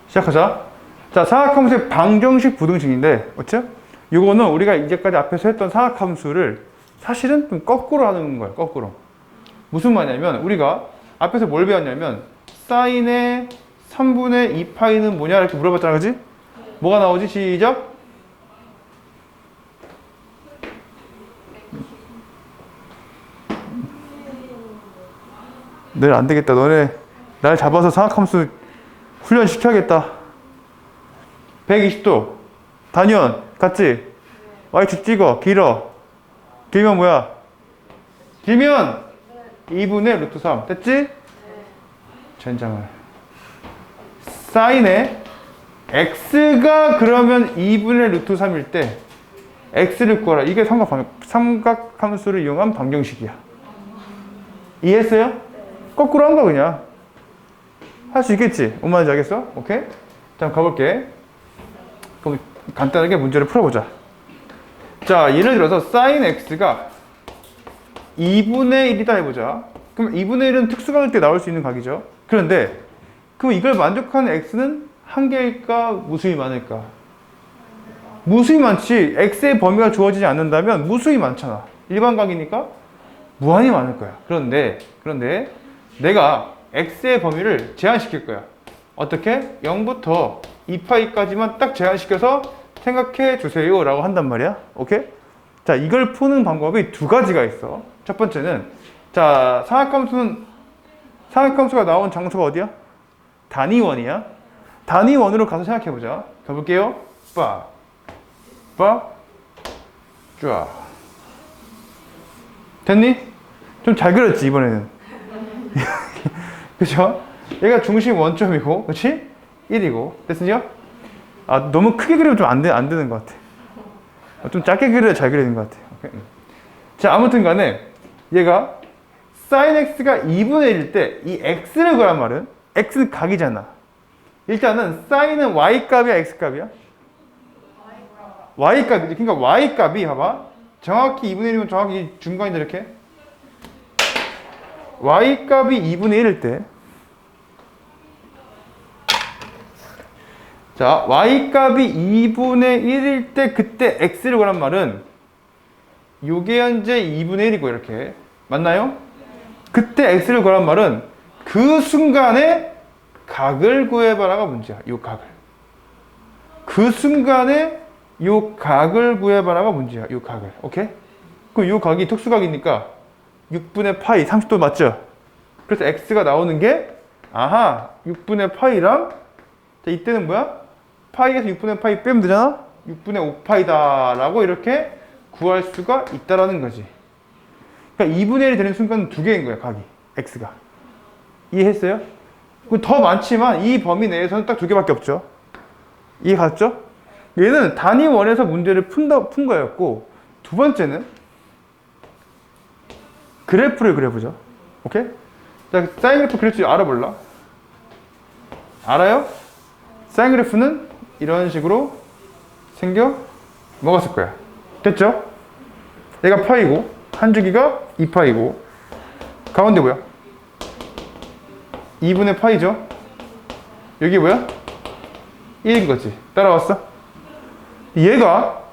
시작하자. 자, 사각함수의 방정식 부등식인데, 맞죠? 이거는 우리가 이제까지 앞에서 했던 사각함수를 사실은 좀 거꾸로 하는 거예요. 거꾸로. 무슨 말이냐면 우리가 앞에서 뭘 배웠냐면 사인의 3분의 2파이는 뭐냐 이렇게 물어봤잖아, 그지? 뭐가 나오지? 시작. 내일 안 되겠다. 너네 날 잡아서 사각함수 훈련 시켜야겠다. 120도 단위원 같지? y축 찍어. 길어. 길면 뭐야? 길면 2분의 루트 3 됐지? 젠장을. 사인에 x가 그러면 2분의 루트 3일 때 x를 구하라. 이게 삼각함수를 이용한 방정식이야. 이해했어요? 거꾸로 한 거 그냥. 할 수 있겠지? 뭔 말인지 알겠어? 오케이? 자, 가볼게. 그럼 간단하게 문제를 풀어보자. 자, 예를 들어서 sin x가 2분의 1이다 해보자. 그럼 2분의 1은 특수각일 때 나올 수 있는 각이죠. 그런데 그럼 이걸 만족하는 x는 한 개일까? 무수히 많을까? 무수히 많지. x의 범위가 주어지지 않는다면 무수히 많잖아. 일반각이니까 무한히 많을 거야. 그런데 내가 x의 범위를 제한시킬 거야. 어떻게? 0부터 2파이까지만 딱 제한시켜서 생각해 주세요 라고 한단 말이야. 오케이? 자, 이걸 푸는 방법이 두 가지가 있어. 첫 번째는, 자, 사각함수가 나온 장소가 어디야? 단위원이야. 단위원으로 가서 생각해 보자. 가볼게요. 쫙. 됐니? 좀 잘 그렸지 이번에는. 그쵸? 얘가 중심 원점이고, 그치? 1이고. 됐으냐? 아, 너무 크게 그리면 좀 안 되는 것 같아. 좀 짧게 그려야 잘 그리는 것 같아. 오케이. 자, 아무튼 간에 얘가 sin x가 2분의 1일 때 이 x를 구하란 말은 x는 각이잖아. 일단은 sin은 y값이야, x값이야? y값이지. 그러니까 y값이 봐봐. 정확히 2분의 1이면 정확히 중간인데 이렇게 y값이 2분의 1일 때, 자, y값이 2분의 1일 때 그때 x를 구하란 말은 요게 현재 2분의 1이고 이렇게 맞나요? 그때 x를 구하란 말은 그 순간에 각을 구해봐라가 문제야. 요 각을. 그 순간에 요 각을 구해봐라가 문제야. 요 각을. 오케이? 그럼 요 각이 특수각이니까 6분의 파이 30도 맞죠? 그래서 x가 나오는 게, 아하, 6분의 파이랑, 자, 이때는 뭐야? 파이에서 6분의 파이 빼면 되잖아? 6분의 5파이다 라고 이렇게 구할 수가 있다라는 거지. 그러니까 2분의 1이 되는 순간은 두 개인 거야, 각이. x가. 이해했어요? 더 많지만 이 범위 내에서는 딱 두 개밖에 없죠. 이해 갔죠? 얘는 단위원에서 문제를 푼 거였고, 두 번째는 그래프를 그려보죠. 오케이? 자, 사인 그래프 그릴 줄 알아볼라? 알아요? 사인 그래프는 이런 식으로 생겨 먹었을 거야. 됐죠? 얘가 파이고, 한 주기가 2파이고, 가운데 뭐야? 2분의 파이죠? 여기 뭐야? 1인 거지. 따라왔어? 얘가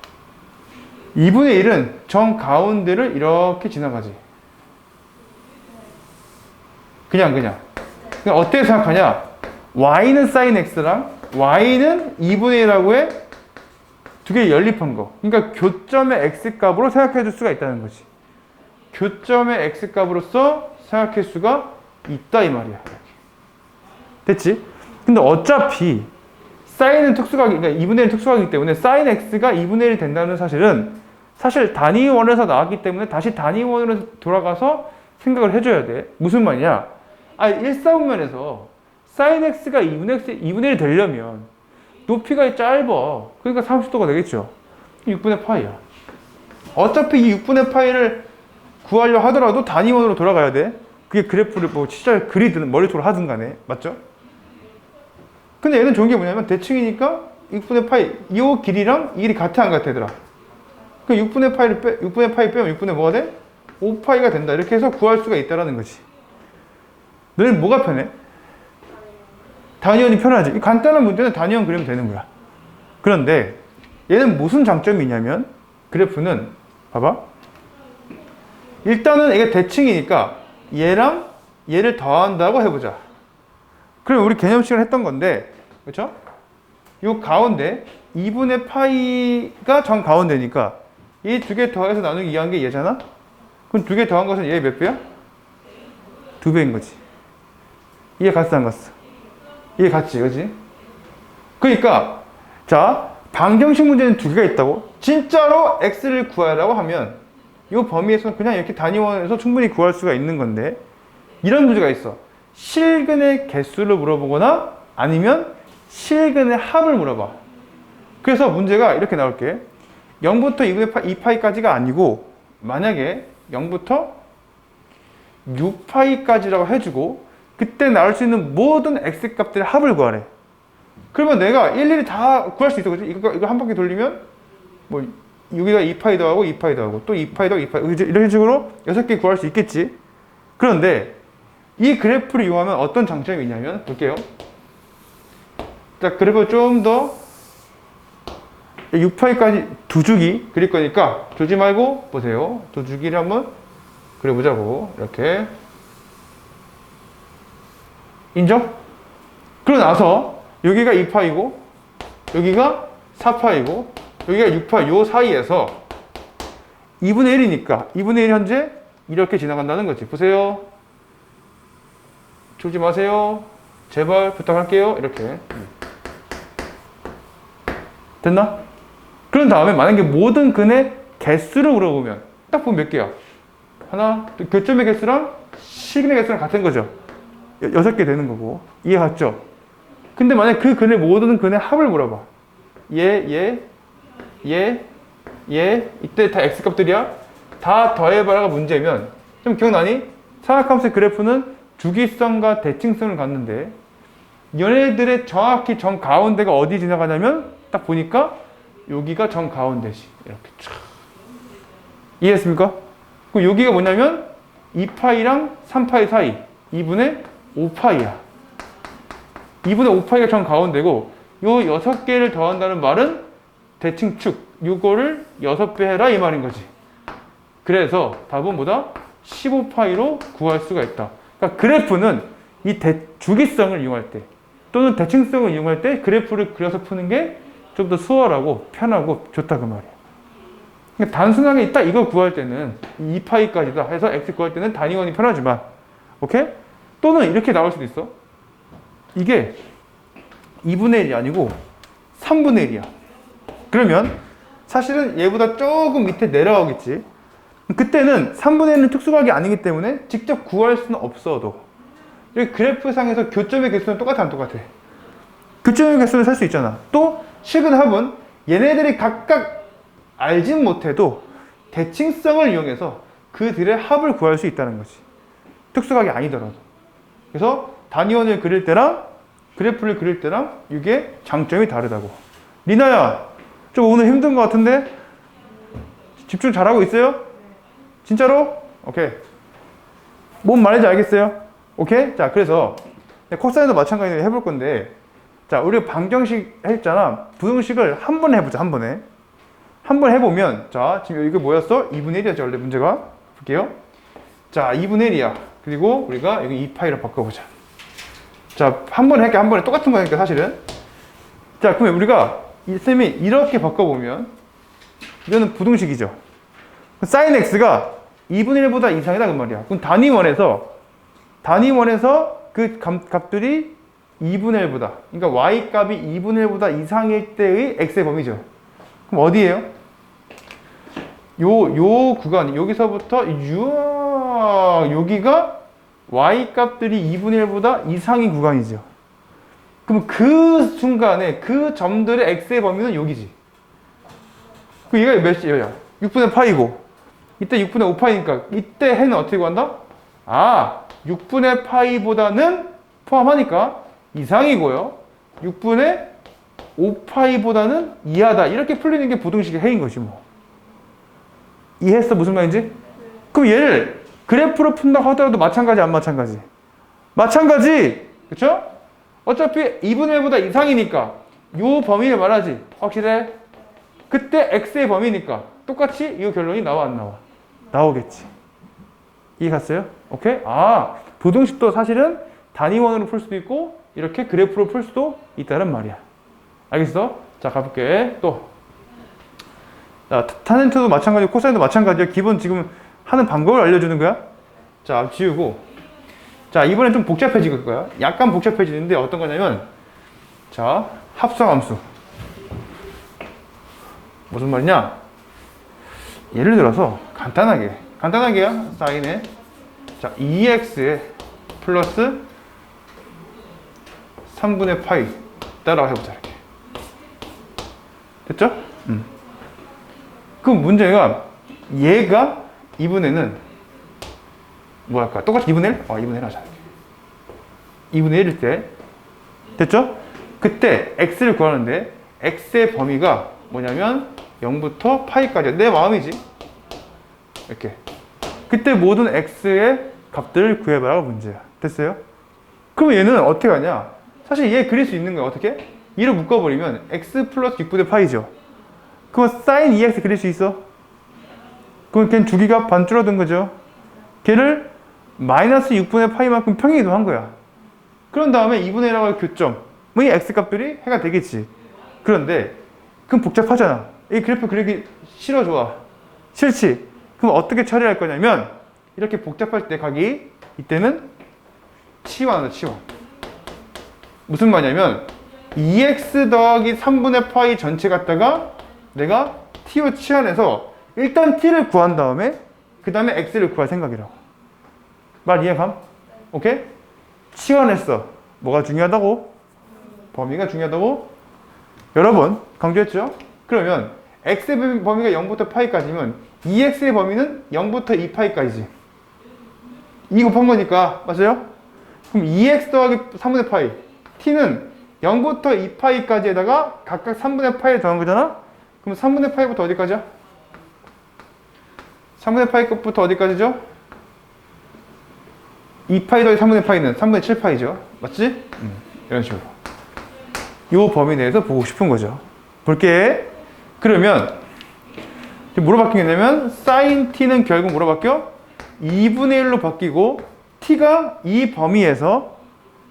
2분의 1은 정 가운데를 이렇게 지나가지. 그냥 어떻게 생각하냐? y는 sin x랑 y는 2분의 1하고 해 두 개 연립한 거. 그러니까 교점의 x값으로 생각해 줄 수가 있다는 거지. 교점의 x값으로서 생각할 수가 있다 이 말이야. 됐지? 근데 어차피 sin은 특수각이, 그러니까 2분의 1 특수각이기 때문에 sin x가 2분의 1이 된다는 사실은 사실 단위원에서 나왔기 때문에 다시 단위원으로 돌아가서 생각을 해줘야 돼. 무슨 말이냐? 일사분면에서 sin x가 2분의 1이 되려면 높이가 짧아. 그러니까 30도가 되겠죠. 6분의 파이야. 어차피 이 6분의 파이를 구하려 하더라도 단위원으로 돌아가야 돼. 그게 그래프를 뭐 진짜 그리든 머릿속으로 하든 간에. 맞죠? 근데 얘는 좋은 게 뭐냐면 대칭이니까 6분의 파이, 이 길이랑 이 길이 같아 안 같아 얘들아? 그 6분의 파이 빼면 6분의 뭐가 돼? 5파이가 된다. 이렇게 해서 구할 수가 있다는 거지. 너는 뭐가 편해? 단위원이 편하지. 이 간단한 문제는 단위원 그리면 되는 거야. 그런데 얘는 무슨 장점이 있냐면 그래프는 봐봐. 일단은 이게 대칭이니까 얘랑 얘를 더한다고 해보자. 그럼 우리 개념 시간에 했던 건데 그렇죠? 요 가운데 2분의 파이가 정 가운데니까 이 두 개 더해서 나누기 2한 게 얘잖아? 그럼 두 개 더한 것은 얘 몇 배야? 2배인 거지. 이해 갔어 안 갔어? 이해 갔지 그지? 그러니까 자 방정식 문제는 두 개가 있다고? 진짜로 x를 구하라고 하면 이 범위에서는 그냥 이렇게 단위원에서 충분히 구할 수가 있는 건데 이런 문제가 있어. 실근의 개수를 물어보거나 아니면 실근의 합을 물어봐. 그래서 문제가 이렇게 나올게. 0부터 2분의 2파이까지가 아니고 만약에 0부터 6파이까지라고 해주고 그때 나올 수 있는 모든 x값들의 합을 구하래. 그러면 내가 일일이 다 구할 수 있어. 그치? 이거 한 바퀴 돌리면 뭐 여기다 2파이 더하고 2파이 더하고 또 2파이 더하고 2파이 이런 식으로 6개 구할 수 있겠지. 그런데 이 그래프를 이용하면 어떤 장점이 있냐면 볼게요. 자, 그래프 좀 더 6파이까지 두 주기 그릴 거니까 조지 말고 보세요. 두 주기를 한번 그려보자고. 이렇게 인정? 그러고 나서 여기가 2파이고 여기가 4파이고 여기가 6파이 요 사이에서 2분의 1이니까 2분의 1 현재 이렇게 지나간다는 거지. 보세요. 졸지 마세요. 제발 부탁할게요. 이렇게. 됐나? 그런 다음에 만약에 모든 근의 개수를 물어보면 딱 보면 몇 개야? 하나, 교점의 개수랑 실근의 개수랑 같은 거죠. 6개 되는 거고. 이해 갔죠? 근데 만약에 그 근의 모든 근의 합을 물어봐. 얘, 이때 다 x값들이야? 다 더해봐라가 문제면 좀 기억나니? 삼각함수의 그래프는 주기성과 대칭성을 갖는데 얘네들의 정확히 정 가운데가 어디 지나가냐면 딱 보니까 여기가 정 가운데지. 이렇게 쫙. 이해했습니까? 그럼 여기가 뭐냐면 2파이랑 3파이 사이 2분의 5파이야. 2분의 5파이가 정 가운데고 요 6개를 더한다는 말은 대칭축 요거를 6배 해라 이 말인 거지. 그래서 답은 뭐다? 15파이로 구할 수가 있다. 그러니까 그래프는 이 주기성을 이용할 때 또는 대칭성을 이용할 때 그래프를 그려서 푸는 게 좀 더 수월하고 편하고 좋다 그 말이야. 그러니까 단순하게 딱 이거 구할 때는 2파이까지다 해서 x 구할 때는 단위원이 편하지만 오케이? 또는 이렇게 나올 수도 있어. 이게 2분의 1이 아니고 3분의 1이야. 그러면 사실은 얘보다 조금 밑에 내려가겠지. 그때는 3분의 1은 특수각이 아니기 때문에 직접 구할 수는 없어도 여기 그래프상에서 교점의 개수는 똑같아 안 똑같아? 교점의 개수는 살 수 있잖아. 또 실근합은 얘네들이 각각 알진 못해도 대칭성을 이용해서 그들의 합을 구할 수 있다는 거지. 특수각이 아니더라도. 그래서 단위원을 그릴 때랑 그래프를 그릴 때랑 이게 장점이 다르다고. 리나야, 좀 오늘 힘든 것 같은데? 집중 잘하고 있어요? 진짜로? 오케이. 뭔 말인지 알겠어요? 오케이? 자, 그래서 코사인도 마찬가지로 해볼 건데 자, 우리가 방정식 했잖아. 부등식을 한 번에 해보자, 한 번에. 한 번 해보면 자, 지금 이거 뭐였어? 2분의 1이었죠, 원래 문제가. 볼게요. 자, 2분의 1이야. 그리고 우리가 여기 2파이로 바꿔보자. 자, 한 번에 할게. 한 번에 똑같은 거니까 사실은. 자, 그러면 우리가 쌤이 이렇게 바꿔보면 이거는 부등식이죠. 사인 x가 2분의 1보다 이상이다 그 말이야. 그럼 단위원에서 그 값들이 2분의 1보다 그러니까 y값이 2분의 1보다 이상일 때의 x의 범위죠. 그럼 어디예요? 요 구간 여기서부터 여기가 y값들이 2분의 1보다 이상인 구간이죠. 그럼 그 순간에 그 점들의 x의 범위는 여기지. 그 얘가 몇이야? 6분의 파이고 이때 6분의 5파이니까 이때 해는 어떻게 구한다? 아, 6분의 파이보다는 포함하니까 이상이고요. 6분의 5파이보다는 이하다. 이렇게 풀리는 게 부등식의 해인 것이 뭐. 이해했어? 무슨 말인지? 그럼 얘를 그래프로 푼다고 하더라도 마찬가지 안 마찬가지? 마찬가지! 그쵸? 어차피 2분의 1보다 이상이니까 요 범위를 말하지. 확실해? 그때 x의 범위니까 똑같이 이 결론이 나와 안 나와? 나오겠지. 이해 갔어요? 오케이? 아, 부등식도 사실은 단위원으로 풀 수도 있고 이렇게 그래프로 풀 수도 있다는 말이야. 알겠어? 자, 가볼게. 또. 자, 탄젠트도 마찬가지고 코사인도 마찬가지야. 기본 지금 하는 방법을 알려주는 거야. 자, 지우고. 자, 이번엔 좀 복잡해질 거야. 약간 복잡해지는데 어떤 거냐면, 자, 합성함수. 무슨 말이냐? 예를 들어서 간단하게요. 사인에 자, 2x 플러스 3분의 파이 따라 해보자. 이렇게. 됐죠? 그럼 문제가 얘가 2분의는 뭐 할까? 똑같이 2분의 1? 2분의 1 하자. 2분의 1일 때 됐죠? 그때 x를 구하는데 x의 범위가 뭐냐면 0부터 파이까지. 내 마음이지. 이렇게. 그때 모든 x의 값들을 구해봐라 문제야. 됐어요? 그럼 얘는 어떻게 하냐? 사실 얘 그릴 수 있는 거야. 어떻게? 2를 묶어버리면 x 플러스 6분의 파이죠. 그럼 sin 2x 그릴 수 있어? 그럼 걔는 주기가 반 줄어든 거죠. 걔를 마이너스 6분의 파이만큼 평행이동한 거야. 그런 다음에 2분의 1하고의 교점의 x값들이 해가 되겠지. 그런데 그럼 복잡하잖아. 이 그래프 그리기 싫어 좋아? 싫지? 그럼 어떻게 처리할 거냐면 이렇게 복잡할 때 각이 이때는 치환하자. 치환. 무슨 말이냐면 2x 더하기 3분의 파이 전체 갖다가 내가 t로 치환해서 일단 t를 구한 다음에 그 다음에 x를 구할 생각이라고. 말 이해감? 오케이? 치환했어. 뭐가 중요하다고? 범위가 중요하다고? 여러 번 강조했죠? 그러면 x의 범위가 0부터 파이까지면 2x의 범위는 0부터 2파이까지지. 2 곱한 거니까 맞아요? 그럼 2x 더하기 3분의 파이 t는 0부터 2파이까지에다가 각각 3분의 파이를 더한 거잖아? 그럼 3분의 파이부터 어디까지야? 3분의 파이 끝부터 어디까지죠? 2파이 더하기 3분의 파이는 3분의 7파이죠. 맞지? 이런 식으로. 이 범위 내에서 보고 싶은 거죠. 볼게. 그러면 뭐로 바뀌겠냐면 sin t는 결국 뭐로 바뀌어? 2분의 1로 바뀌고 t가 이 범위에서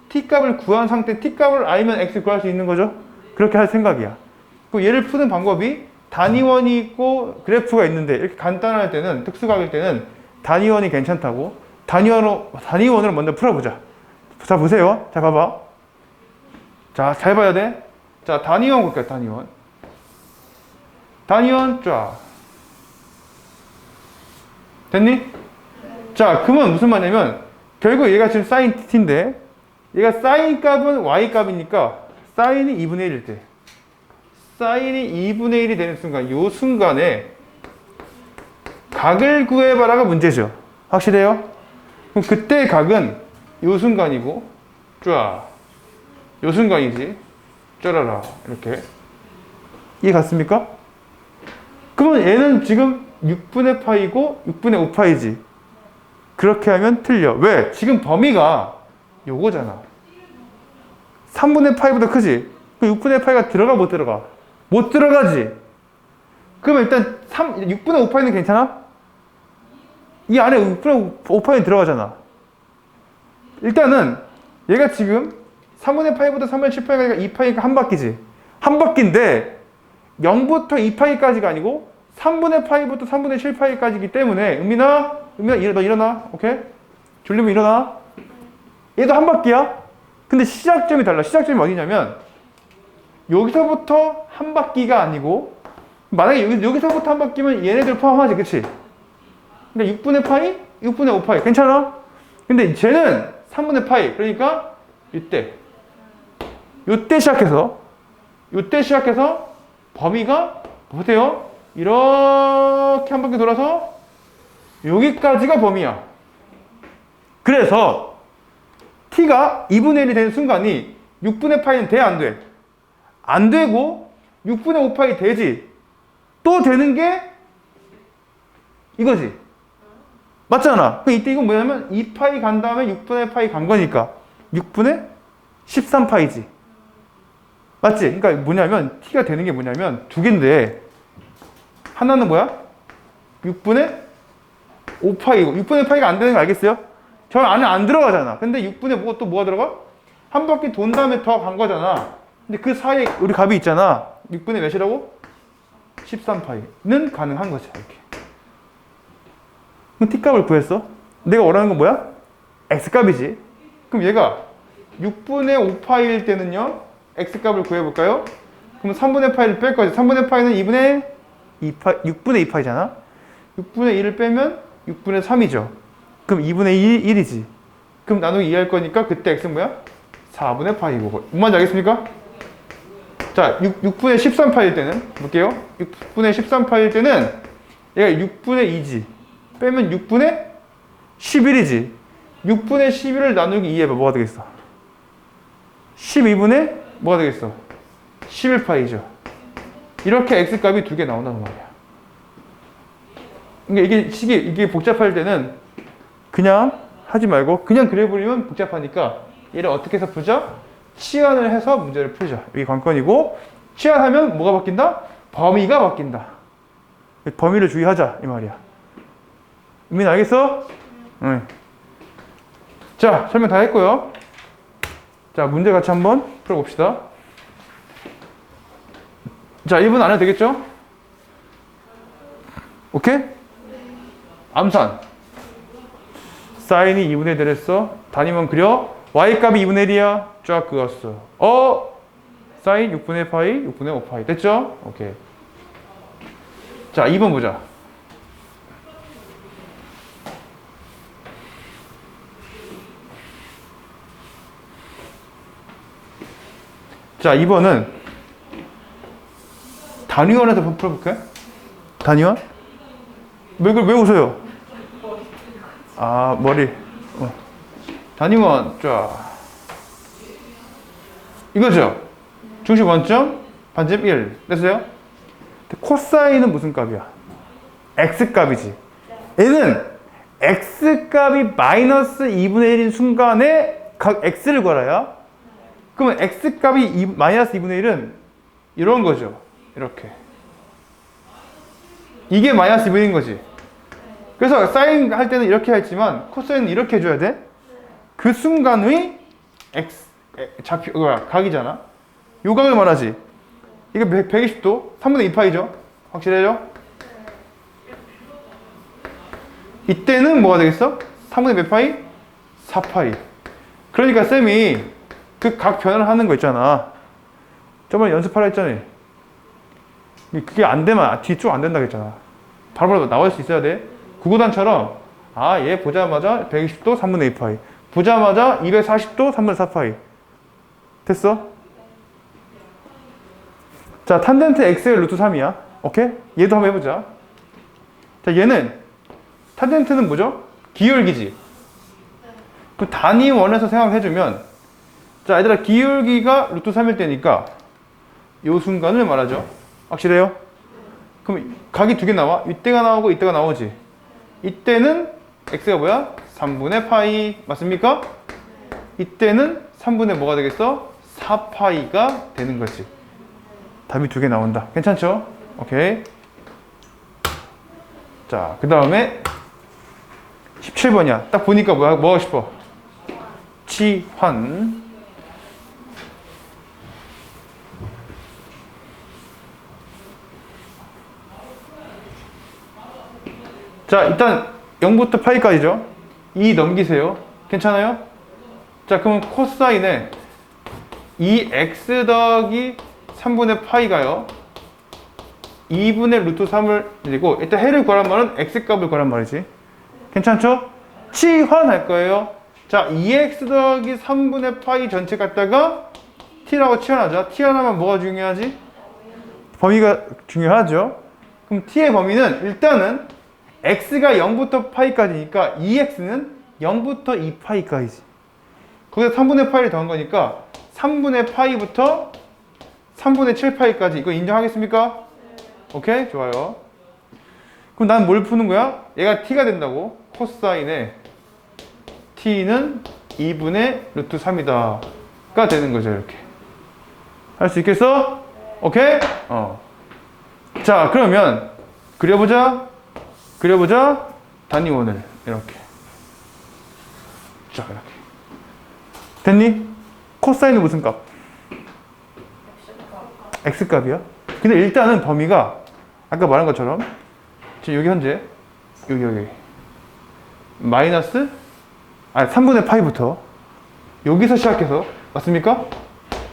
t값을 구한 상태 t값을 알면 x 구할 수 있는 거죠. 그렇게 할 생각이야. 그 얘를 푸는 방법이 단위원이 있고 그래프가 있는데 이렇게 간단할 때는 특수각일 때는 단위원이 괜찮다고 단위원으로 먼저 풀어보자. 자 보세요. 자 봐봐. 자 잘 봐야 돼. 자 단위원 볼게요. 단위원 쫙 됐니? 자 그러면 무슨 말이냐면 결국 얘가 지금 sin t인데 얘가 sin 값은 y 값이니까 sin이 2분의 1일 때 sin이 2분의 1이 되는 순간 요 순간에 각을 구해봐라가 문제죠. 확실해요? 그럼 그때 각은 요 순간이고 쫙 요 순간이지. 쩌라라 이렇게 이해 갔습니까? 그러면 얘는 지금 6분의 파이고 6분의 5파이지. 그렇게 하면 틀려. 왜? 지금 범위가 요거잖아. 3분의 파이보다 크지? 그 6분의 파이가 들어가 못 들어가? 못 들어가지. 그러면 일단 6분의 5파이는 괜찮아? 이 안에 6분의 5파이는 들어가잖아. 일단은 얘가 지금 3분의 파이보다 3분의 7파이가 2파이가 한 바퀴지. 한 바퀴인데 0부터 2파이까지가 아니고 3분의 파이부터 3분의 7파이까지이기 때문에 은민아 너 일어나. 오케이? 졸리면 일어나. 얘도 한 바퀴야. 근데 시작점이 달라. 시작점이 어디냐면 여기서부터 한 바퀴가 아니고 만약에 여기서부터 한 바퀴면 얘네들 포함하지. 그치? 그러니까 6분의 파이? 6분의 5파이. 괜찮아? 근데 쟤는 3분의 파이. 그러니까 요때 시작해서 범위가 보세요. 이렇게 한 바퀴 돌아서 여기까지가 범위야. 그래서 t가 2분의 1이 되는 순간이 6분의 파이는 돼? 안 돼? 안 되고 6분의 5파이 되지. 또 되는 게 이거지. 맞잖아. 그럼 이때 이건 뭐냐면 2파이 간 다음에 6분의 파이 간 거니까 6분의 13파이지. 맞지? 그러니까 뭐냐면 t가 되는 게 뭐냐면 두 개인데 하나는 뭐야? 6분의 5파이고 6분의 파이가 안 되는 거 알겠어요? 저 안에 안 들어가잖아. 근데 6분의 뭐가 들어가? 한 바퀴 돈 다음에 더 간 거잖아. 근데 그 사이에 우리 값이 있잖아. 6분의 몇이라고? 13파이는 가능한 거지. 이렇게. 그럼 t값을 구했어. 내가 원하는 건 뭐야? x값이지. 그럼 얘가 6분의 5파이일 때는요. x값을 구해볼까요? 그럼 3분의 파이를 뺄 거지. 3분의 파이는 2분의 2파이, 6분의 2파이잖아. 6분의 1을 빼면 6분의 3이죠. 그럼 2분의 1이지. 그럼 나누기 2 할 거니까 그때 x는 뭐야? 4분의 파이고. 뭔 말인지 알겠습니까? 자, 6분의 13파일 때는 볼게요. 6분의 13파일 때는 얘가 6분의 2지. 빼면 6분의 11이지. 6분의 11을 나누기 2 해봐. 뭐가 되겠어? 12분의 뭐가 되겠어? 11파이죠. 이렇게 x값이 두 개 나온다는 말이야. 그러니까 이게 복잡할 때는 그냥 하지 말고 그냥 그려버리면 복잡하니까 얘를 어떻게 해서 풀자? 치환을 해서 문제를 풀자. 이게 관건이고 치환하면 뭐가 바뀐다? 범위가 바뀐다. 범위를 주의하자 이 말이야. 의미는 알겠어? 응. 자, 설명 다 했고요. 자, 문제 같이 한번 풀어봅시다. 자, 1분 안 해도 되겠죠? 오케이? 암산. 사인이 2분의 1 했어. 단위만 그려. y값이 2분의 1이야. 쫙 그었어. 사인 6분의 파이, 6분의 5파이. 됐죠? 오케이. 자, 2번 보자. 자, 2번은 단위원에서 풀어볼까요? 단위원? 왜 웃어요? 아, 머리. 단위원, 쫙. 이거죠? 중심 원점, 반점 1. 됐어요? 코사인은 무슨 값이야? x값이지. 얘는 x값이 마이너스 2분의 1인 순간에 각 x를 걸어야. 그러면 x값이 마이너스 2분의 1은 이런 거죠. 이렇게. 이게 마이너스 2분의 1인 거지. 그래서 사인 할 때는 이렇게 했지만 코사인은 이렇게 해줘야 돼. 그 순간의 각이잖아. 요 각을 말하지. 이거 120도, 3분의 2파이죠. 확실해요? 이때는 뭐가 되겠어? 3분의 몇 파이? 4파이. 그러니까 쌤이 그 각 변화를 하는 거 있잖아. 저번에 연습하라 했잖아. 그게 안 되면 뒤쪽 안 된다고 했잖아. 바로바로 나올 수 있어야 돼. 구구단처럼 얘 보자마자 120도 3분의 2파이. 보자마자 240도 3분의 4파이. 됐어? 자, 탄젠트 x의 루트 3이야. 오케이? 얘도 한번 해보자. 자, 얘는 탄젠트는 뭐죠? 기울기지. 그 단위 원에서 생각해주면 자, 얘들아 기울기가 루트 3일 때니까 요 순간을 말하죠. 확실해요? 그럼 각이 두 개 나와? 이때가 나오고 이때가 나오지. 이때는 x가 뭐야? 3분의 파이 맞습니까? 이때는 3분의 뭐가 되겠어? 4파이가 되는 거지. 답이 두 개 나온다. 괜찮죠? 오케이. 자, 그 다음에 17번이야. 딱 보니까 뭐 하고 싶어? 치환. 자, 일단 0부터 파이까지죠. 2 넘기세요. 괜찮아요? 자, 그럼 코사인에 2x 더하기 3분의 파이가요. 2분의 루트 3을 그리고 일단 해를 구하란 말은 x값을 구하란 말이지. 괜찮죠? 치환할 거예요. 자, 2x 더하기 3분의 파이 전체 갖다가 t라고 치환하자. 치환하면 뭐가 중요하지? 범위가 중요하죠. 그럼 t의 범위는 일단은 x가 0부터 파이까지니까 2x는 0부터 2파이까지지. 거기서 3분의 파이를 더한 거니까 3분의 파이부터 3분의 7파이까지. 이거 인정하겠습니까? 오케이? 좋아요. 그럼 난 뭘 푸는 거야? 얘가 t가 된다고. 코사인의 t는 2분의 루트 3이다 가 되는 거죠. 이렇게 할 수 있겠어? 오케이? 자, 그러면 그려보자. 단위원을 이렇게. 자, 이렇게 됐니? 코사인은 무슨 값? x값이야. 근데 일단은 범위가 아까 말한 것처럼 지금 여기 현재 여기 마이너스 3분의 파이부터 여기서 시작해서 맞습니까?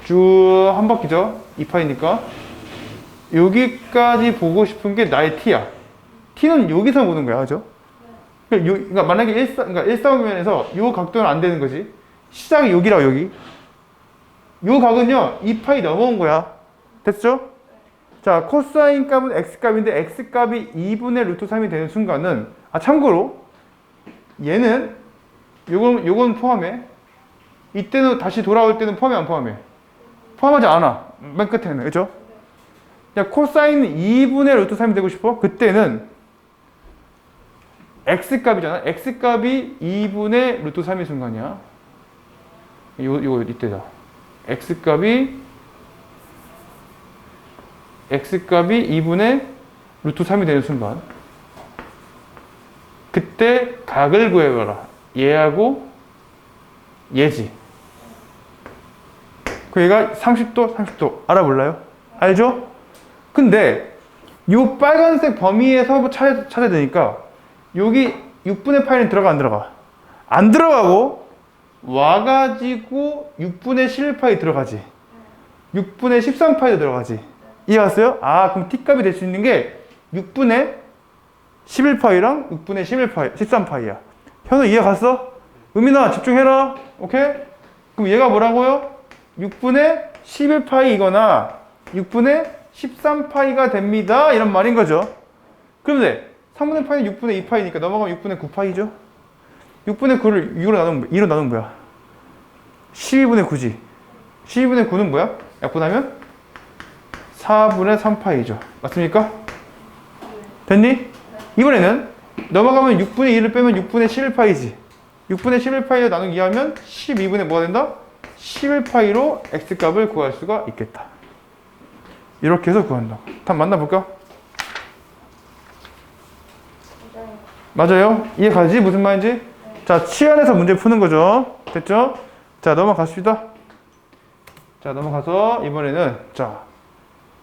쭉 한 바퀴죠. 2파이니까 여기까지 보고 싶은 게 나의 t야. t는 여기서 보는 거야, 그죠? 그러니까 만약에 일사분면에서 이 각도는 안 되는 거지. 시작이 여기라고 여기. 이 각은요 2파이 넘어온 거야. 됐죠? 자, 코사인 값은 x값인데 x값이 2분의 루트 3이 되는 순간은 참고로 얘는 요건 포함해. 이때는 다시 돌아올 때는 포함해 안 포함해? 포함하지 않아. 맨 끝에는. 그죠? 자, 코사인 2분의 루트 3이 되고 싶어? 그때는 x값이잖아. x값이 2분의 루트 3의 순간이야. 요거 이때다. x값이 2분의 루트 3이 되는 순간 그때 각을 구해봐라. 얘하고 얘지. 그 얘가 30도 알아볼라요? 알죠? 근데 요 빨간색 범위에서 찾아야 되니까 여기 6분의 파이는 들어가 안 들어가? 안 들어가고 와가지고 6분의 11파이 들어가지. 6분의 13파이도 들어가지. 이해갔어요? 그럼 t값이 될 수 있는 게 6분의 11파이랑 6분의 13파이야. 현우 이해갔어? 은민아 집중해라. 오케이? 그럼 얘가 뭐라고요? 6분의 11파이이거나 6분의 13파이가 됩니다. 이런 말인 거죠. 그런데 3분의 파이는 6분의 2파이니까 넘어가면 6분의 9파이죠. 6분의 9를 2로 나누면 뭐야? 12분의 9지. 12분의 9는 뭐야? 약분하면 4분의 3파이죠. 맞습니까? 됐니? 이번에는 넘어가면 6분의 2를 빼면 6분의 11파이지. 6분의 11파이로 나누기 하면 12분의 뭐가 된다? 11파이로 x값을 구할 수가 있겠다. 이렇게 해서 구한다. 한번 만나볼까? 맞아요? 이해가지? 무슨 말인지? 네. 자, 치안에서 문제 푸는 거죠. 됐죠? 자, 넘어갑시다. 자, 넘어가서 이번에는 자,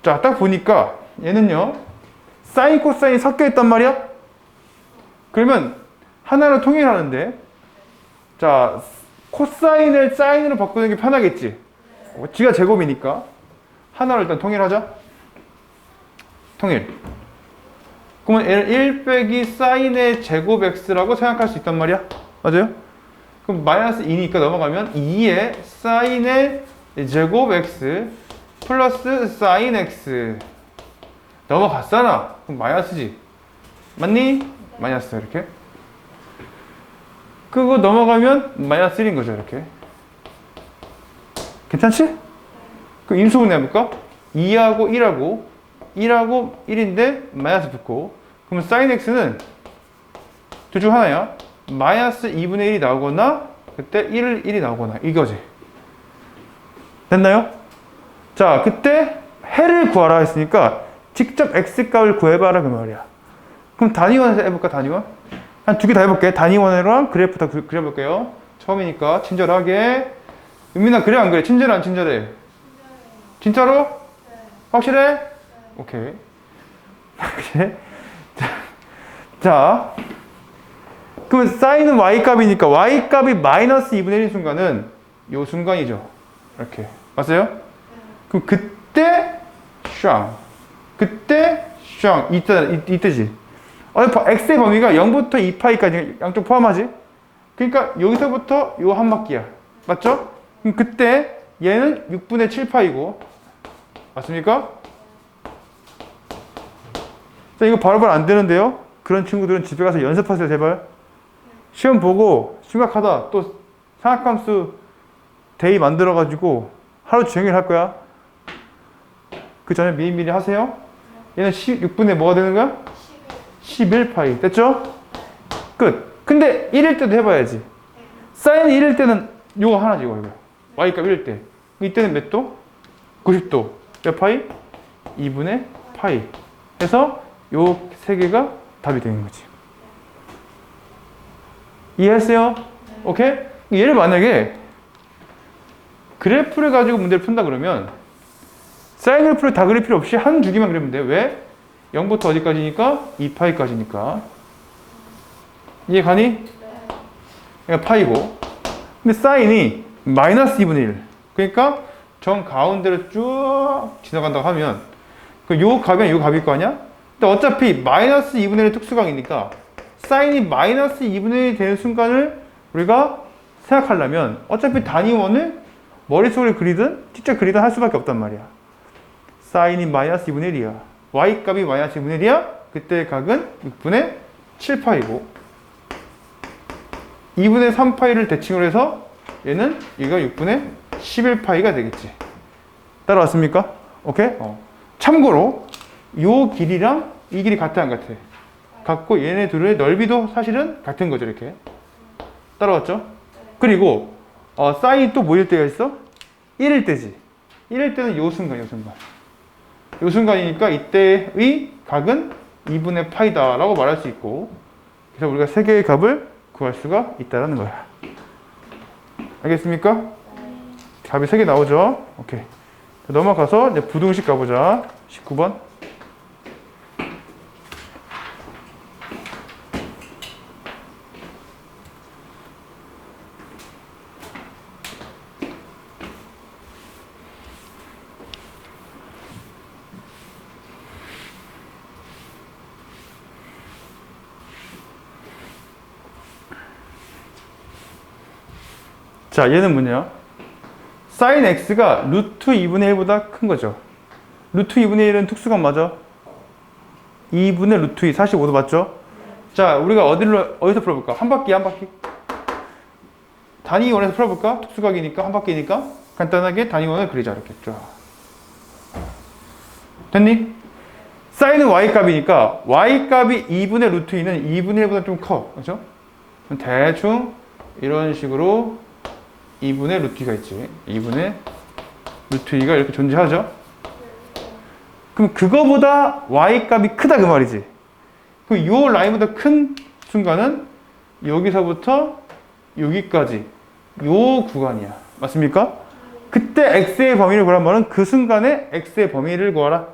딱 보니까 얘는요 사인 코사인이 섞여 있단 말이야. 그러면 하나로 통일하는데 자, 코사인을 사인으로 바꾸는 게 편하겠지. 지가 제곱이니까 하나로 일단 통일하자. 통일. 그러면 얘를 1 빼기 사인의 제곱 x라고 생각할 수 있단 말이야. 맞아요? 그럼 마이너스 2니까 넘어가면 2의 사인의 제곱 x 플러스 사인 x 넘어갔잖아. 그럼 마이너스지. 맞니? 마이너스 이렇게. 그거 넘어가면 마이너스 1인 거죠. 이렇게. 괜찮지? 그럼 인수분해 해볼까? 2하고 1하고 1인데 마이너스 붙고 그러면 사인 x는 둘 중 하나야. 마이너스 2분의 1이 나오거나 그때 1이 나오거나 이거지. 됐나요? 자, 그때 해를 구하라 했으니까 직접 x값을 구해봐라 그 말이야. 그럼 단위원에서 해볼까? 단위원? 한 두 개 다 해볼게. 단위원이랑 그래프 다 그려볼게요. 처음이니까 친절하게. 은민아 그래 안 그래? 친절해 안 친절해? 진짜로? 네. 확실해? 네. 오케이. 자, 그러면 사인은 y값이니까 y값이 마이너스 2분의 1인 순간은 요 순간이죠. 이렇게. 맞아요? 네. 그럼 그때 이때지. x의 범위가 0부터 2파이까지 양쪽 포함하지? 그러니까 여기서부터 요 한 바퀴야. 맞죠? 그럼 그때 얘는 6분의 7파이고 맞습니까? 자, 이거 바로바로 안 되는데요? 그런 친구들은 집에 가서 연습하세요, 제발. 시험 보고 심각하다. 또 상학함수 데이 만들어가지고 하루 종일 할 거야. 그 전에 미리미리 하세요. 얘는 6분의 뭐가 되는 거야? 11파이. 됐죠? 끝. 근데 1일 때도 해봐야지. 사인 1일 때는 요거 하나지, 이거. y값 1일 때. 이때는 몇 도? 90도. 몇 파이? 2분의 파이. 해서 요 세 개가 답이 되는 거지. 이해했어요? 오케이? 얘를 만약에 그래프를 가지고 문제를 푼다 그러면 사인 그래프를 다 그릴 필요 없이 한 주기만 그리면 돼. 왜? 0부터 어디까지니까? 2파이까지니까. 이해 가니? 그러니까 파이고. 근데 사인이 마이너스 2분의 1. 그러니까 정 가운데로 쭉 지나간다고 하면 요 값이랑 요 값일 거 아니야? 근데 어차피 마이너스 2분의 1 특수각이니까 사인이 마이너스 2분의 1이 되는 순간을 우리가 생각하려면 어차피 단위원을 머릿속에 그리든 직접 그리든 할 수밖에 없단 말이야. 사인이 마이너스 2분의 1이야. y값이 마이너스 2분의 1이야. 그때 각은 6분의 7파이고 2분의 3파이를 대칭으로 해서 얘는 얘가 6분의 11파이가 되겠지. 따라왔습니까? 오케이? 참고로 요 길이랑 이 길이 같아 안 같아? 같고 얘네 둘의 넓이도 사실은 같은 거죠. 이렇게. 따라왔죠? 그리고 사인이 또 뭐일 때가 있어? 1일 때지. 1일 때는 요 순간, 요 순간. 요 순간이니까 이때의 각은 2분의 파이다 라고 말할 수 있고 그래서 우리가 세 개의 값을 구할 수가 있다는 거야. 알겠습니까? 값이 3개 나오죠? 오케이. 넘어가서 이제 부등식 가보자. 19번. 자, 얘는 뭐냐? 사인 x가 루트 2분의 1보다 큰 거죠. 루트 2분의 1은 특수각 맞아? 2분의 루트 2, 45도 맞죠? 자, 우리가 어디서 풀어볼까? 한 바퀴, 한 바퀴. 단위원에서 풀어볼까? 특수각이니까, 한 바퀴니까. 간단하게 단위원을 그리자, 이렇게 쫙. 됐니? 사인은 y값이니까, y값이 2분의 루트 2는 2분의 1보다 좀 커. 그죠? 대충 이런 식으로 2분의 루트 2가 있지. 2분의 루트 2가 이렇게 존재하죠? 그럼 그거보다 y값이 크다 그 말이지. 그럼 요 라인보다 큰 순간은 여기서부터 여기까지 요 구간이야. 맞습니까? 그때 x의 범위를 구하란 말은 그 순간에 x의 범위를 구하라.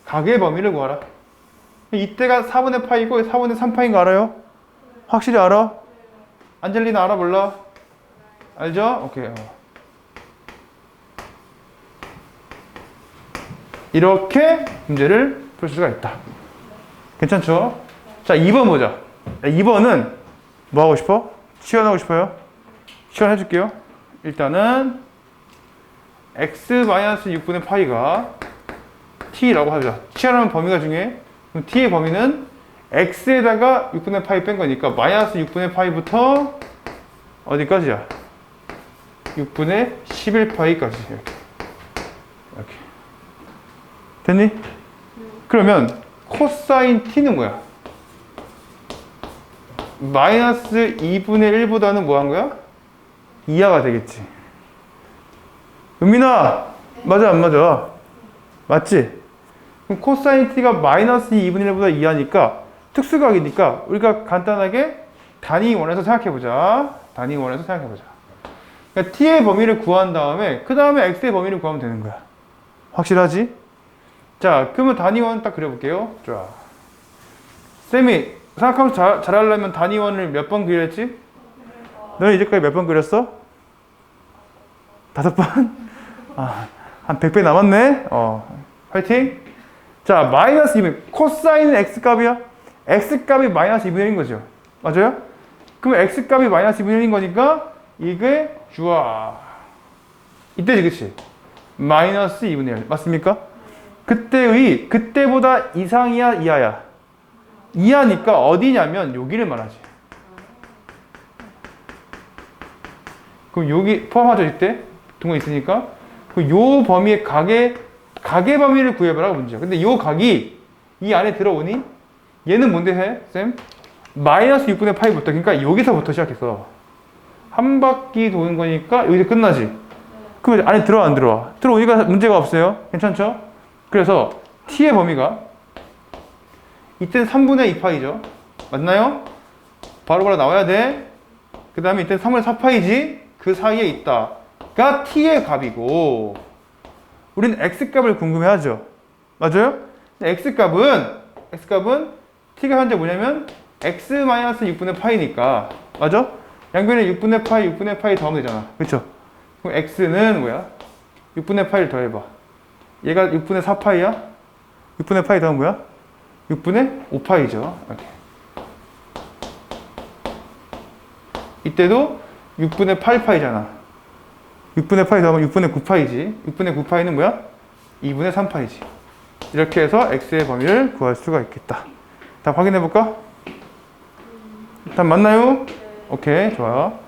각의 범위를 구하라. 이때가 4분의 파이고 4분의 3파인 거 알아요? 확실히 알아? 안젤리나 알아 몰라? 알죠? 오케이. 이렇게 문제를 풀 수가 있다. 괜찮죠? 자, 2번 보자. 2번은 뭐 하고 싶어? 시연하고 싶어요? 시연해줄게요. 일단은 x-6분의 파이가 t라고 하자. 시연하는 범위가 중요해. 그럼 t의 범위는 x에다가 6분의 파이 뺀 거니까 마이너스 6분의 파이부터 어디까지야? 6분의 11파이까지 이렇게 됐니? 그러면 코사인 t는 뭐야? 마이너스 2분의 1보다는 뭐 한 거야? 이하가 되겠지. 은민아, 맞아 안 맞아? 맞지? 그럼 코사인 t가 마이너스 2분의 1보다 이하니까 특수각이니까 우리가 간단하게 단위원에서 생각해보자. 단위원에서 생각해보자. 그러니까 t의 범위를 구한 다음에 그 다음에 x의 범위를 구하면 되는 거야. 확실하지? 자, 그러면 단위원 딱 그려볼게요. 자, 쌤이 생각하면서 잘하려면 단위원을 몇 번 그렸지? 너는 이제까지 몇 번 그렸어? 5번? 아, 한 100배 남았네? 화이팅! 자, 마이너스 2분의 코사인은 x값이야? x값이 마이너스 2분의 1인 거죠. 맞아요? 그럼 x값이 마이너스 2분의 1인 거니까 이게 주아 이때지, 그치? 마이너스 2분의 1 맞습니까? 그때보다 이상이야 이하야? 이하니까 어디냐면 여기를 말하지. 그럼 여기 포함하죠. 이때 동거 있으니까 그럼 요 범위의 각의 범위를 구해보라고 문제야. 근데 요 각이 이 안에 들어오니 얘는 뭔데 해? 쌤? 마이너스 6분의 파이부터, 그러니까 여기서부터 시작해서 한 바퀴 도는 거니까 여기서 끝나지. 그럼 안에 들어와 안 들어와? 들어오니까 문제가 없어요. 괜찮죠? 그래서 t의 범위가 이때는 3분의 2파이죠. 맞나요? 바로바로 나와야 돼. 그 다음에 이때는 3분의 4파이지. 그 사이에 있다가 t의 값이고, 우리는 x값을 궁금해하죠. 맞아요? x값은 t가 현재 뭐냐면 x-6분의 파이니까, 맞아? 양변에 6분의 파이 더하면 되잖아. 그쵸? 그럼 x는 뭐야? 6분의 파이를 더해봐. 얘가 6분의 4파이야? 6분의 파이 더하면 뭐야? 6분의 5파이죠. 이렇게. 이때도 6분의 8파이잖아. 6분의 파이 더하면 6분의 9파이지. 6분의 9파이는 뭐야? 2분의 3파이지. 이렇게 해서 x의 범위를 구할 수가 있겠다. 다 확인해볼까? 다 맞나요? 오케이, 좋아요.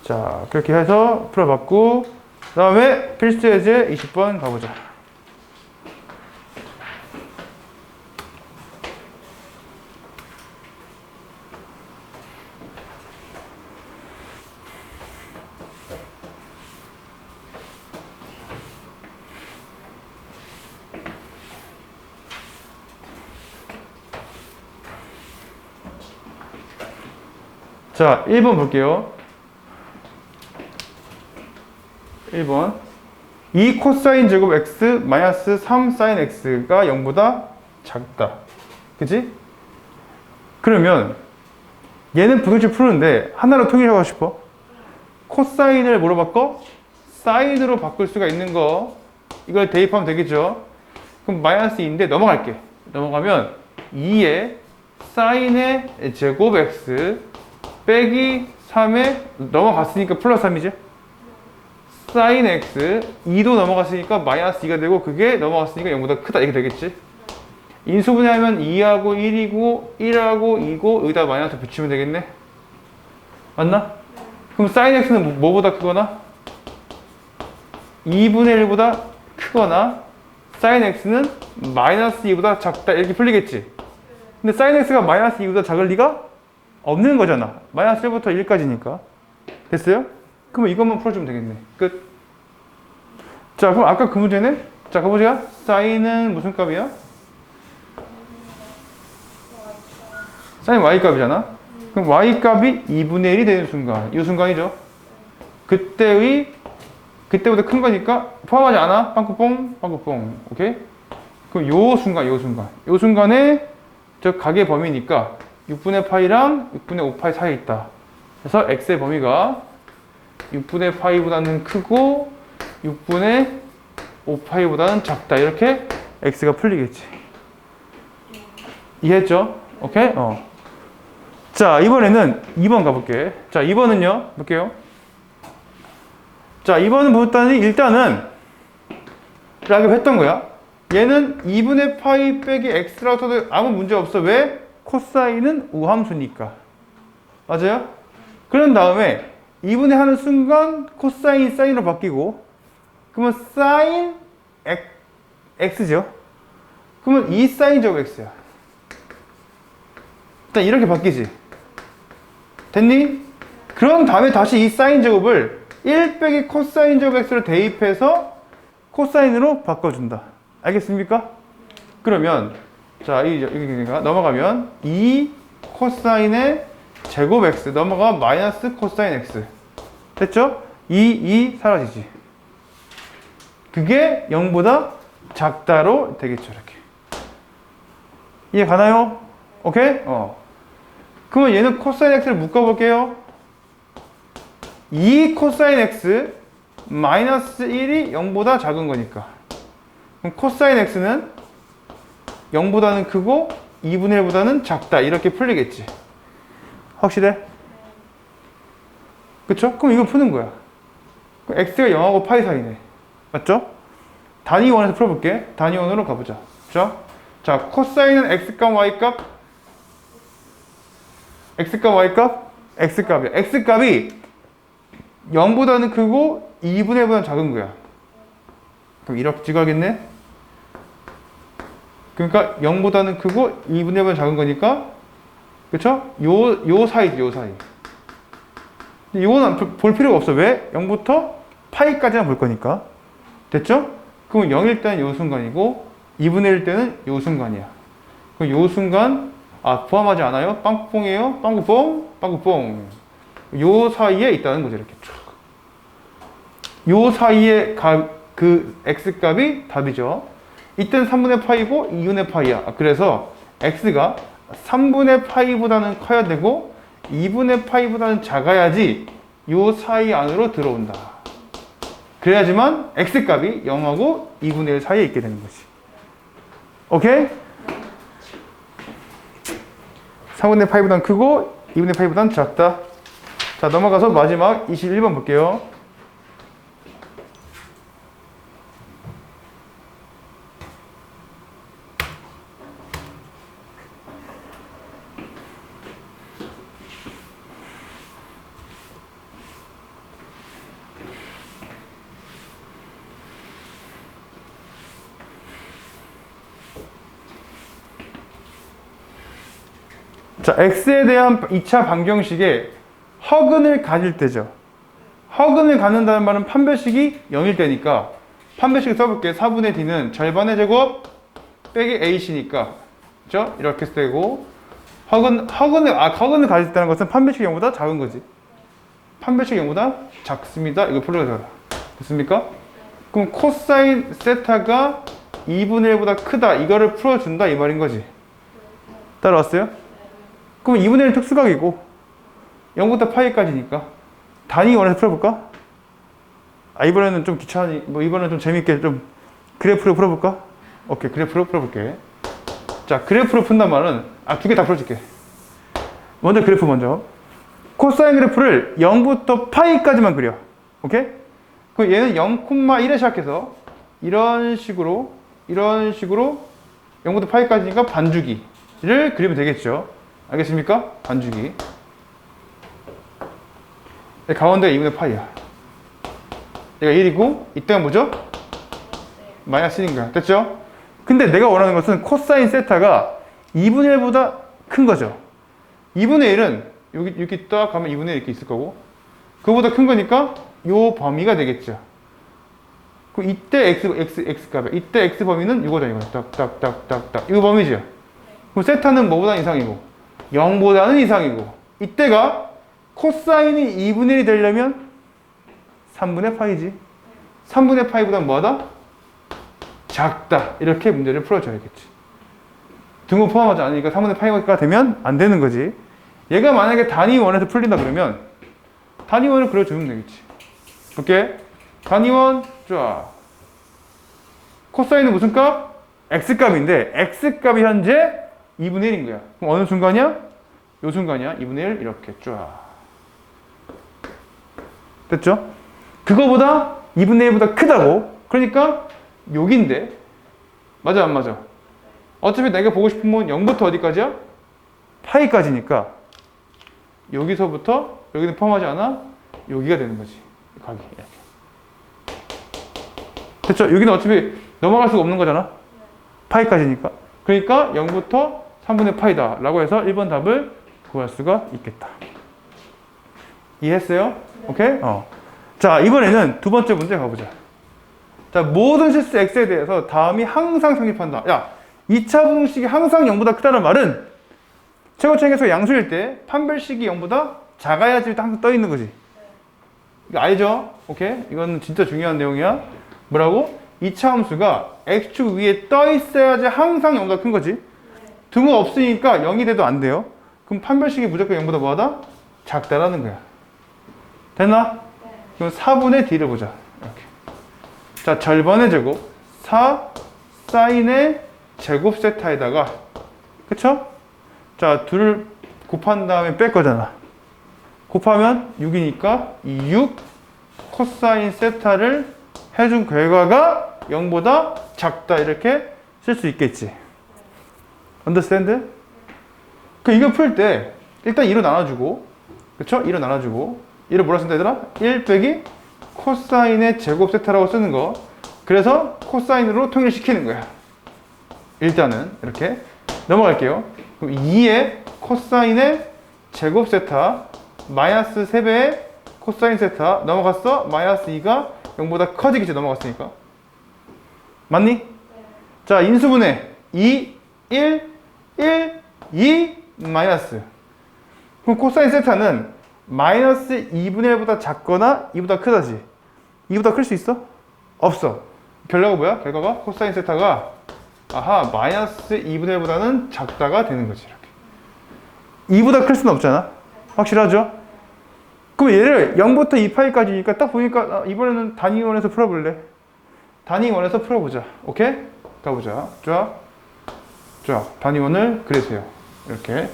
자, 그렇게 해서 풀어봤고, 그 다음에 필수 예제 20번 가보자. 자, 1번 볼게요. 1번. 2 코사인 제곱 x 마이너스 3 사인 x가 0보다 작다. 그치? 그러면 얘는 부등식 푸는데 하나로 통일하고 싶어. 코사인을 뭐로 바꿔? 사인으로 바꿀 수가 있는 거. 이걸 대입하면 되겠죠? 그럼 마이너스 2인데 넘어갈게. 넘어가면 2의 사인의 제곱 x 빼기 3에 넘어갔으니까 플러스 3이죠? 사인 x 2도 넘어갔으니까 마이너스 2가 되고, 그게 넘어갔으니까 0보다 크다 이렇게 되겠지? 인수분해하면 2하고 1이고 1하고 2고 여기다 마이너스 붙이면 되겠네? 맞나? 그럼 사인 x는 뭐보다 크거나 2분의 1보다 크거나 사인 x는 마이너스 2보다 작다 이렇게 풀리겠지? 근데 사인 x가 마이너스 2보다 작을 리가 없는 거잖아. 마이너스 1부터 1까지니까. 됐어요? 그러면 이것만 풀어주면 되겠네. 끝. 자, 그럼 아까 그 문제네? 자, 가보자. 사인은 무슨 값이야? 사인 y값이잖아. 그럼 y값이 2분의 1이 되는 순간, 이 순간이죠. 그때보다 큰 거니까 포함하지 않아? 빵꾸뽕, 빵꾸뽕. 오케이? 그럼 요 순간에 저 각의 범위니까 6분의 파이랑 6분의 5파이 사이에 있다. 그래서 x의 범위가 6분의 파이보다는 크고 6분의 5파이보다는 작다. 이렇게 x가 풀리겠지. 이해했죠? 오케이? 자, 이번에는 2번 가볼게. 자, 2번은요, 볼게요. 자, 2번은 뭐였다니? 일단은 라고 했던 거야. 얘는 2분의 파이 빼기 x라고 써도 아무 문제 없어. 왜? 코사인은 우함수니까. 맞아요? 그런 다음에 2분의 하는 순간 코사인 사인으로 바뀌고, 그러면 사인 x죠? 그러면 2 사인 제곱 x야. 일단 이렇게 바뀌지. 됐니? 그런 다음에 다시 이 사인 제곱을 1 빼기 코사인 제곱 x를 대입해서 코사인으로 바꿔준다. 알겠습니까? 그러면 자, 여기가 넘어가면 2 코사인의 제곱 x 넘어가 마이너스 코사인 x. 됐죠? 2 사라지지. 그게 0보다 작다로 되겠죠. 이렇게. 이해 가나요? 오케이? 그러면 얘는 코사인 x를 묶어볼게요. 2 코사인 x 마이너스 1이 0보다 작은 거니까. 그럼 코사인 x는 0보다는 크고 2분의 1보다는 작다. 이렇게 풀리겠지. 확실해? 그쵸? 그럼 이거 푸는 거야. 그럼 x가 0하고 파이 사이네. 맞죠? 단위원에서 풀어볼게. 단위원으로 가보자. 그쵸? 자, 코사인은 x값, y값? x값, y값? x값이야. x값이 0보다는 크고 2분의 1보다는 작은 거야. 그럼 이렇게 찍어야겠네? 그러니까 0보다는 크고 2분의 1보다는 작은 거니까 그쵸? 요 사이지, 요 사이. 이거는 볼 필요가 없어. 왜? 0부터 파이까지만 볼 거니까. 됐죠? 그럼 0일 때는 요 순간이고 2분의 1 때는 요 순간이야. 그럼 요 순간 포함하지 않아요? 빵꾸뽕이에요? 빵꾸뽕? 빵꾸뽕. 요 사이에 있다는 거죠. 이렇게 쭉. 요 사이에 그 x값이 답이죠. 이때는 3분의 파이고 2분의 파이야. 그래서 x가 3분의 파이보다는 커야 되고 2분의 파이보다는 작아야지 요 사이 안으로 들어온다. 그래야지만 x값이 0하고 2분의 1 사이에 있게 되는 거지. 오케이? 3분의 파이보다는 크고 2분의 파이보다는 작다. 자, 넘어가서 마지막 21번 볼게요. 자, x에 대한 2차 방정식에 허근을 가질 때죠. 허근을 갖는다는 말은 판별식이 0일 때니까 판별식을 써볼게요. 4분의 d는 절반의 제곱 빼기 ac니까 그렇죠? 이렇게 쓰고 허근을 가질 때는 것은 판별식이 0보다 작은 거지. 판별식이 0보다 작습니다. 이거 풀어줘라. 됐습니까? 그럼 코사인 세타가 2분의 1보다 크다. 이거를 풀어준다 이 말인 거지. 따라왔어요? 그럼 2분의 1 특수각이고 0부터 파이까지니까 단위 원에서 풀어볼까? 이번에는 좀 귀찮으니 이번에는 좀 재밌게 좀 그래프로 풀어볼까? 오케이, 그래프로 풀어볼게. 자, 그래프로 푼단 말은 두 개 다 풀어줄게. 먼저 그래프 먼저. 코사인 그래프를 0부터 파이까지만 그려. 오케이? 그럼 얘는 0,1에 시작해서 이런 식으로 0부터 파이까지니까 반주기를 그리면 되겠죠. 알겠습니까? 반주기. 가운데 2분의 파이야. 얘가 1이고 이때가 뭐죠? 마이너스 1인 거야. 됐죠? 근데 내가 원하는 것은 코사인 세타가 2분의 1보다 큰 거죠. 2분의 1은 여기 이렇게 딱 가면 2분의 1 이렇게 있을 거고 그거보다 큰 거니까 요 범위가 되겠죠. 그럼 이때 x 값이야. 이때 x 범위는 이거다. 딱딱딱딱딱 이거 범위죠. 그럼 세타는 뭐보다 이상이고 0보다는 이상이고 이때가 코사인이 2분의 1이 되려면 3분의 파이지. 3분의 파이보다 뭐하다? 작다. 이렇게 문제를 풀어줘야겠지. 등호 포함하지 않으니까 3분의 파이가 되면 안 되는 거지. 얘가 만약에 단위원에서 풀린다 그러면 단위원을 그려주면 되겠지. 오케이? 단위원 쫙. 코사인은 무슨 값? x값인데 x값이 현재 2분의 1인 거야. 그럼 어느 순간이야? 요 순간이야. 2분의 1 이렇게 쫙. 됐죠? 그거보다 2분의 1보다 크다고. 그러니까 여긴데. 맞아 안 맞아? 어차피 내가 보고 싶은 건 0부터 어디까지야? 파이까지니까 여기서부터 여기는 포함하지 않아? 여기가 되는 거지. 각이 이렇게. 됐죠? 여기는 어차피 넘어갈 수가 없는 거잖아. 파이까지니까. 그러니까 0부터 3분의 파이다 라고 해서 1번 답을 구할 수가 있겠다. 이해했어요? 오케이? 자, 이번에는 두 번째 문제 가보자. 자, 모든 실수 x에 대해서 다음이 항상 성립한다. 야, 2차 분식이 항상 0보다 크다는 말은 최고차항에서 양수일 때 판별식이 0보다 작아야지 항상 떠 있는 거지. 이거 알죠? 오케이? 이건 진짜 중요한 내용이야. 뭐라고? 2차 함수가 x축 위에 떠 있어야지 항상 0보다 큰 거지. 등호 없으니까 0이 돼도 안 돼요. 그럼 판별식이 무조건 0보다 뭐하다? 작다라는 거야. 됐나? 그럼 4분의 d를 보자. 이렇게. 자, 절반의 제곱 4 사인의 제곱 세타에다가 그쵸? 자, 둘을 곱한 다음에 뺄 거잖아. 곱하면 6이니까 이 6 코사인 세타를 해준 결과가 0보다 작다 이렇게 쓸 수 있겠지. understand? 그 이거 풀 때 일단 2로 나눠주고 그쵸? 2로 나눠주고 1을 뭐라 쓴다 얘들아? 1 빼기 코사인의 제곱 세타라고 쓰는 거. 그래서 코사인으로 통일시키는 거야. 일단은 이렇게 넘어갈게요. 그럼 2의 코사인의 제곱 세타 마이너스 3배의 코사인 세타 넘어갔어? 마이너스 2가 0보다 커지겠지 넘어갔으니까. 맞니? 자, 인수분해 2, 1, 1, 2, 마이너스. 그럼 코사인 세타는 마이너스 2분의 1보다 작거나 2보다 크다지. 2보다 클 수 있어? 없어. 결과가 뭐야? 결과가 코사인 세타가 마이너스 2분의 1보다는 작다가 되는 거지. 이렇게. 2보다 클 수는 없잖아. 확실하죠? 그럼 얘를 0부터 2파이까지니까 딱 보니까 이번에는 단위원에서 풀어볼래? 단위원에서 풀어보자. 오케이? 가보자. 자, 단위원을 그리세요. 이렇게.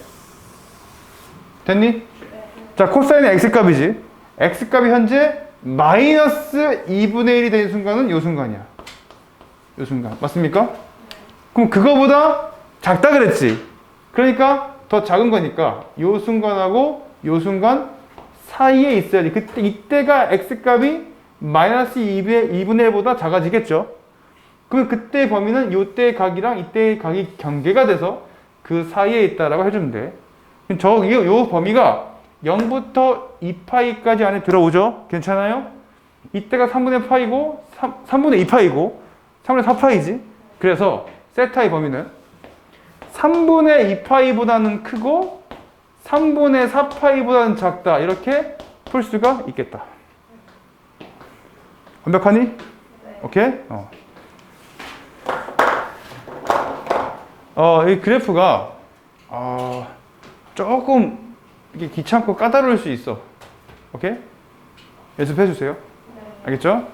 됐니? 네. 자, 코사인의 x값이지. x값이 현재 마이너스 2분의 1이 되는 순간은 요 순간이야. 요 순간. 맞습니까? 네. 그럼 그거보다 작다 그랬지. 그러니까 더 작은 거니까 요 순간하고 요 순간 사이에 있어야지. 이때가 x값이 마이너스 2분의 1보다 작아지겠죠. 그럼 그때 범위는 요때 각이랑 이때의 각이 경계가 돼서 그 사이에 있다라고 해주면 돼. 요 범위가 0부터 2파이까지 안에 들어오죠? 괜찮아요? 이때가 3분의 파이고 3분의 2파이고 3분의 4파이지? 그래서 세타의 범위는 3분의 2파이보다는 크고 3분의 4파이보다는 작다. 이렇게 풀 수가 있겠다. 완벽하니? 네. 오케이? 이 그래프가 조금 이게 귀찮고 까다로울 수 있어. 오케이? 연습해 주세요. 네. 알겠죠?